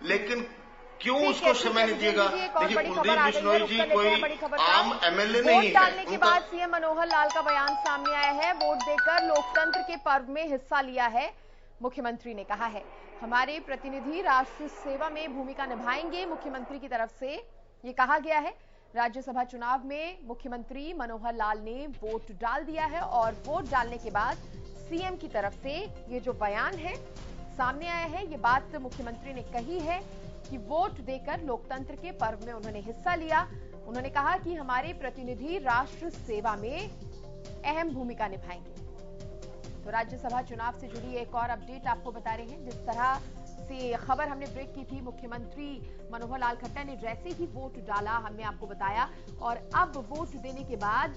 लेकिन क्यों उसको समय नहीं दिएगा? देखिए, कुलदीप बिश्नोई जी कोई आम एमएलए नहीं है। वोट डालने के बाद सीएम मनोहर लाल का बयान सामने आया है। वोट देकर लोकतंत्र के पर्व में हिस्सा लिया है। मुख्यमंत्री ने कहा है, हमारे प्रतिनिधि राष्ट्र सेवा में भूमिका निभाएंगे। मुख्यमंत्री की तरफ से ये कहा गया है। राज्यसभा चुनाव में मुख्यमंत्री मनोहर लाल ने वोट डाल दिया है और वोट डालने के बाद सीएम की तरफ से ये जो बयान है सामने आया है, ये बात मुख्यमंत्री ने कही है कि वोट देकर लोकतंत्र के पर्व में उन्होंने हिस्सा लिया। उन्होंने कहा कि हमारे प्रतिनिधि राष्ट्र सेवा में अहम भूमिका निभाएंगे। तो राज्यसभा चुनाव से जुड़ी एक और अपडेट आपको बता रहे हैं। जिस तरह से खबर हमने ब्रेक की थी, मुख्यमंत्री मनोहर लाल खट्टर ने जैसे ही वोट डाला हमने आपको बताया, और अब वोट देने के बाद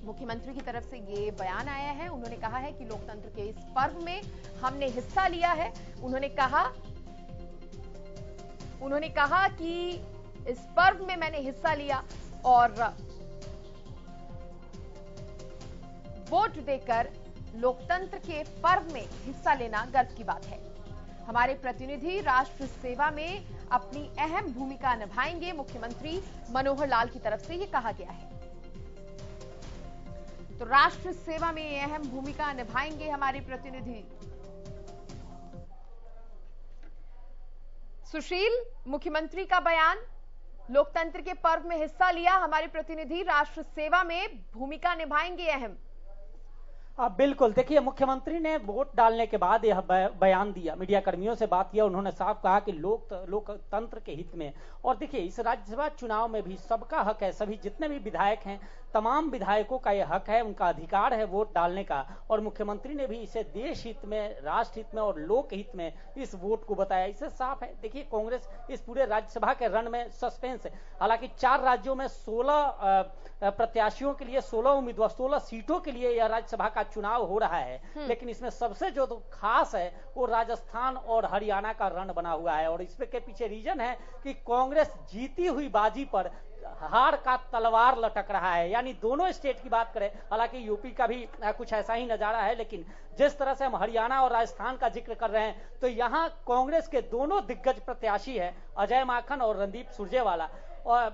मुख्यमंत्री की तरफ से ये बयान आया है। उन्होंने कहा है कि लोकतंत्र के इस पर्व में हमने हिस्सा लिया है। उन्होंने कहा कि इस पर्व में मैंने हिस्सा लिया और वोट देकर लोकतंत्र के पर्व में हिस्सा लेना गर्व की बात है। हमारे प्रतिनिधि राष्ट्र सेवा में अपनी अहम भूमिका निभाएंगे। मुख्यमंत्री मनोहर लाल की तरफ से यह कहा गया है। तो राष्ट्र सेवा में अहम भूमिका निभाएंगे हमारे प्रतिनिधि। सुशील, मुख्यमंत्री का बयान, लोकतंत्र के पर्व में हिस्सा लिया, हमारे प्रतिनिधि राष्ट्र सेवा में भूमिका निभाएंगे अहम। बिल्कुल, देखिए, मुख्यमंत्री ने वोट डालने के बाद यह बयान दिया, मीडिया कर्मियों से बात किया। उन्होंने साफ कहा कि लोकतंत्र के हित में, और देखिए इस राज्यसभा चुनाव में भी सबका हक है, सभी जितने भी विधायक हैं तमाम विधायकों का यह हक है, उनका अधिकार है वोट डालने का। और मुख्यमंत्री ने भी इसे देश हित में, राष्ट्र हित में और लोक हित में इस वोट को बताया। इससे साफ है, देखिए कांग्रेस इस पूरे राज्यसभा के रण में सस्पेंस है। हालांकि 4 राज्यों में 16 प्रत्याशियों के लिए 16 उम्मीदवार, 16 सीटों के लिए यह राज्यसभा का चुनाव हो रहा है, लेकिन इसमें सबसे जो खास है वो राजस्थान और हरियाणा का रण बना हुआ है। और इसके पीछे रीजन है कि कांग्रेस जीती हुई बाजी पर हार का तलवार लटक रहा है। यानी दोनों स्टेट की बात करें, हालांकि यूपी का भी कुछ ऐसा ही नजारा है, लेकिन जिस तरह से हम हरियाणा और राजस्थान का जिक्र कर रहे हैं, तो यहां कांग्रेस के दोनों दिग्गज प्रत्याशी है, अजय माकन और रणदीप सुरजेवाला, और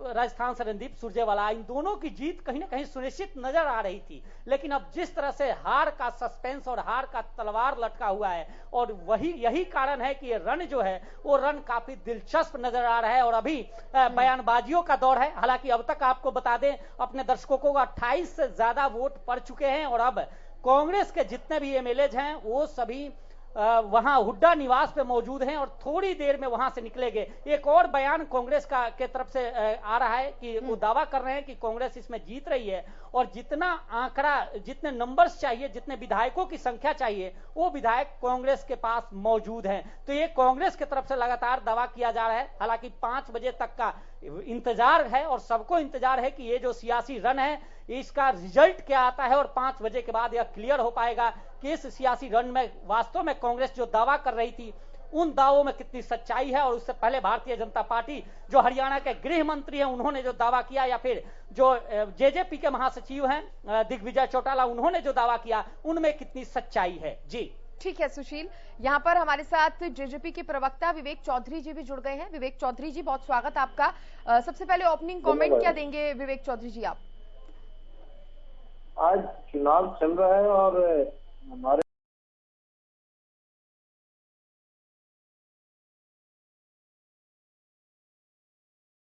राजस्थान से रणदीप सुरजेवाला, इन दोनों की जीत कहीं ना कहीं सुनिश्चित नजर आ रही थी। लेकिन अब जिस तरह से हार का सस्पेंस और हार का तलवार लटका हुआ है, और यही कारण है कि ये रण जो है वो रण काफी दिलचस्प नजर आ रहा है। और अभी बयानबाजियों का दौर है। हालांकि अब तक आपको बता दें अपने दर्शकों को 28 से ज्यादा वोट पड़ चुके हैं, और अब कांग्रेस के जितने भी एमएलए हैं वो सभी वहां हुड्डा निवास पे मौजूद हैं और थोड़ी देर में वहां से निकलेंगे। एक और बयान कांग्रेस का के तरफ से आ रहा है कि वो दावा कर रहे हैं कि कांग्रेस इसमें जीत रही है, और जितना आंकड़ा, जितने नंबर्स चाहिए, जितने विधायकों की संख्या चाहिए, वो विधायक कांग्रेस के पास मौजूद हैं। तो ये कांग्रेस की तरफ से लगातार दावा किया जा रहा है। हालांकि 5 बजे तक का इंतजार है और सबको इंतजार है कि ये जो सियासी रन है इसका रिजल्ट क्या आता है, और 5 बजे के बाद यह क्लियर हो पाएगा कि इस सियासी रन में वास्तव में कांग्रेस जो दावा कर रही थी उन दावों में कितनी सच्चाई है। और उससे पहले भारतीय जनता पार्टी, जो हरियाणा के गृह मंत्री हैं, उन्होंने जो दावा किया, या फिर जो जेजेपी के महासचिव हैं दिग्विजय चौटाला, उन्होंने जो दावा किया, उनमें कितनी सच्चाई है। जी ठीक है सुशील, यहाँ पर हमारे साथ जेजेपी के प्रवक्ता विवेक चौधरी जी भी जुड़ गए हैं। विवेक चौधरी जी, बहुत स्वागत आपका। सबसे पहले ओपनिंग कमेंट क्या देंगे विवेक चौधरी जी आप? आज चुनाव चल रहा है और हमारे